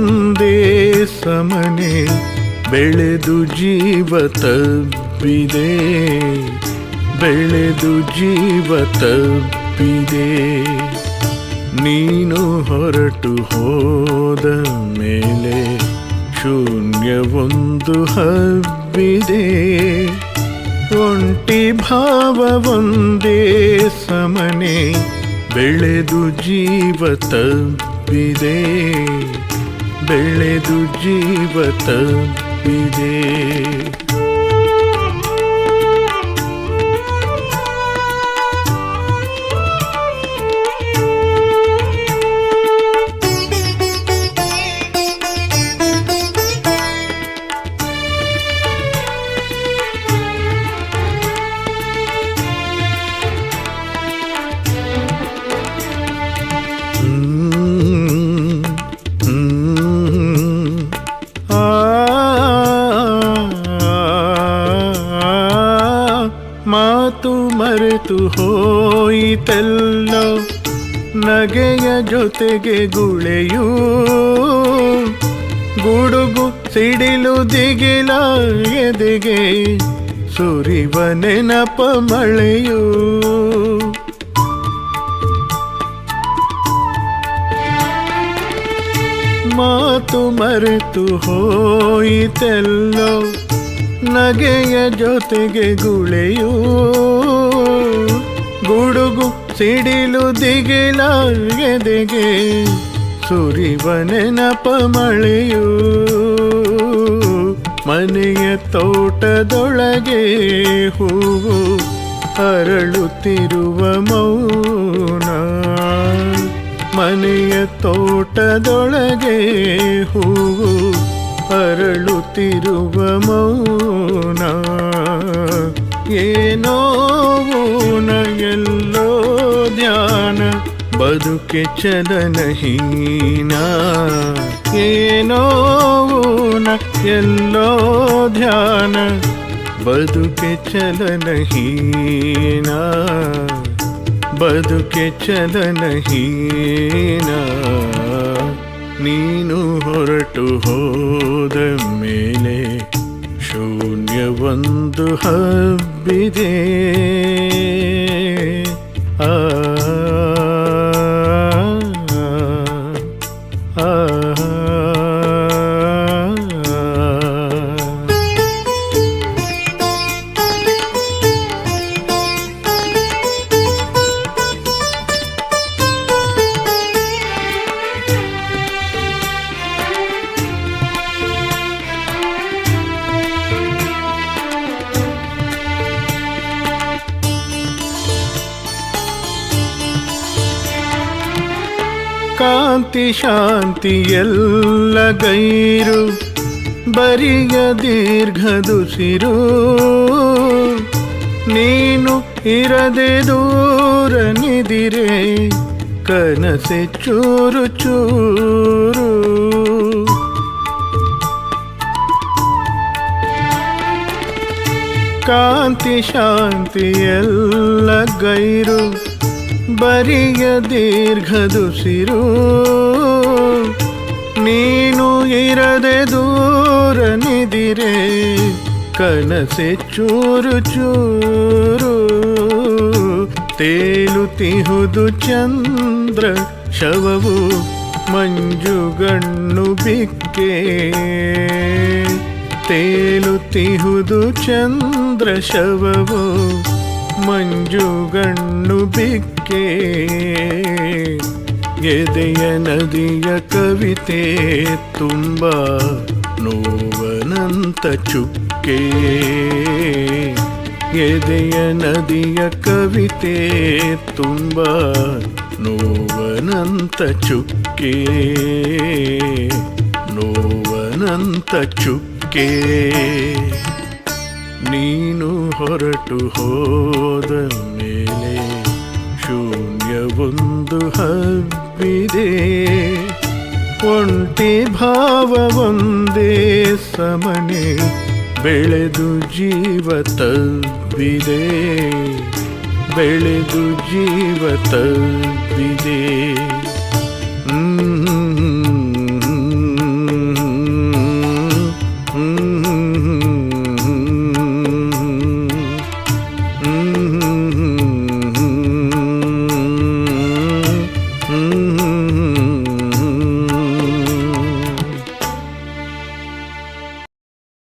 ಒಂದೇ ಸಮನೆ ಬೆಳೆದು ಜೀವ ತಬ್ಬಿದೆ, ಬೆಳೆದು ಜೀವ ತಬ್ಬಿದೆ. ನೀನು ಹೊರಟು ಹೋದ ಮೇಲೆ ಶೂನ್ಯವೊಂದು ಹಬ್ಬಿದೆ. ಒಂಟಿ ಭಾವ ಒಂದೇ ಸಮನೆ ಬೆಳೆದು ಜೀವ ತಬ್ಬಿದೆ, ಬೆಳೆದು ಜೀವ ತಬ್ಬಿದೆ. ಮಾತು ಮರೆತು ಹೋಯಿತೆಲ್ಲೋ ನಗೆಯ ಜೊತೆಗೆ ಗುಳೆಯೂ, ಗುಡುಗು ಸಿಡಿಲು ದಿಗಿಲ ಎದೆಗೆ ಸುರಿವ ನೆನಪ ಮಳೆಯೂ. ಮಾತು ಮರೆತು ಹೋಯಿತೆಲ್ಲೋ ನಗೆಯ ಜೊತೆಗೆ ಗುಳೆಯೂ, ಗುಡುಗು ಸಿಡಿಲು ದಿಗಿಲ ಎದೆಗೆ ಸುರಿವ ನೆನಪ ಮಳೆಯೂ. ಮನೆಯ ತೋಟದೊಳಗೆ ಹೂವು ಅರಳುತ್ತಿರುವ ಮೌನ, ಮನೆಯ ತೋಟದೊಳಗೆ ಹೂವು ಅರಳುತ್ತಿರುವ ಮೌನ. ಏನೋ ಊನ ಎಲ್ಲೋ ಧ್ಯಾನ ಬದುಕೆ ಚಲನಹೀನ, ಏನೋ ಊನ ಎಲ್ಲೋ ಧ್ಯಾನ ಬದುಕೆ ಚಲನಹೀನ, ಬದುಕೆ ಚಲನಹೀನ. ನೀನು ಹೊರಟು ಹೋದ ಮೇಲೆ ಶೂನ್ಯವೊಂದು ಹಬ್ಬಿದೆ. ಆ ಕಾಂತಿ ಶಾಂತಿ ಎಲ್ಲ ಗೈರು ಬರಿಯ ದೀರ್ಘದುಸಿರು, ನೀನು ಇರದೆ ದೂರ ನಿದಿರೆ ಕನಸೆ ಚೂರು ಚೂರು. ಕಾಂತಿ ಶಾಂತಿ ಎಲ್ಲ ಗೈರು ಬರಿಯ ದೀರ್ಘದುಸಿರು, ನೀನು ಇರದೆ ದೂರ ನಿದಿರೆ ಕನಸೆ ಚೂರು ಚೂರು. ತೇಲುತ್ತಿಹುದು ಚಂದ್ರ ಶವವು ಮಂಜುಗಣ್ಣು ಬಿಕ್ಕೆ, ತೇಲುತ್ತಿಹುದು ಚಂದ್ರ ಶವವು ಮಂಜುಗಣ್ಣು ಬಿಕ್ಕೆ. ಎದೆಯ ನದಿಯ ಕವಿತೆ ತುಂಬ ನೋವನಂತ ಚುಕ್ಕೆ, ಎದೆಯ ನದಿಯ ಕವಿತೆ ತುಂಬ ನೋವನಂತ ಚುಕ್ಕೆ, ನೋವನಂತ ಚುಕ್ಕೆ. ನೀನು ಹೊರಟು ಹೋದ ಮೇಲೆ ಶೂನ್ಯವೊಂದು ಹಬ್ಬಿದೆ. ಒಂಟಿ ಭಾವ ಒಂದೇ ಸಮನೆ ಬೆಳೆದು ಜೀವ ತಬ್ಬಿದೆ, ಬೆಳೆದು ಜೀವ ತಬ್ಬಿದೆ.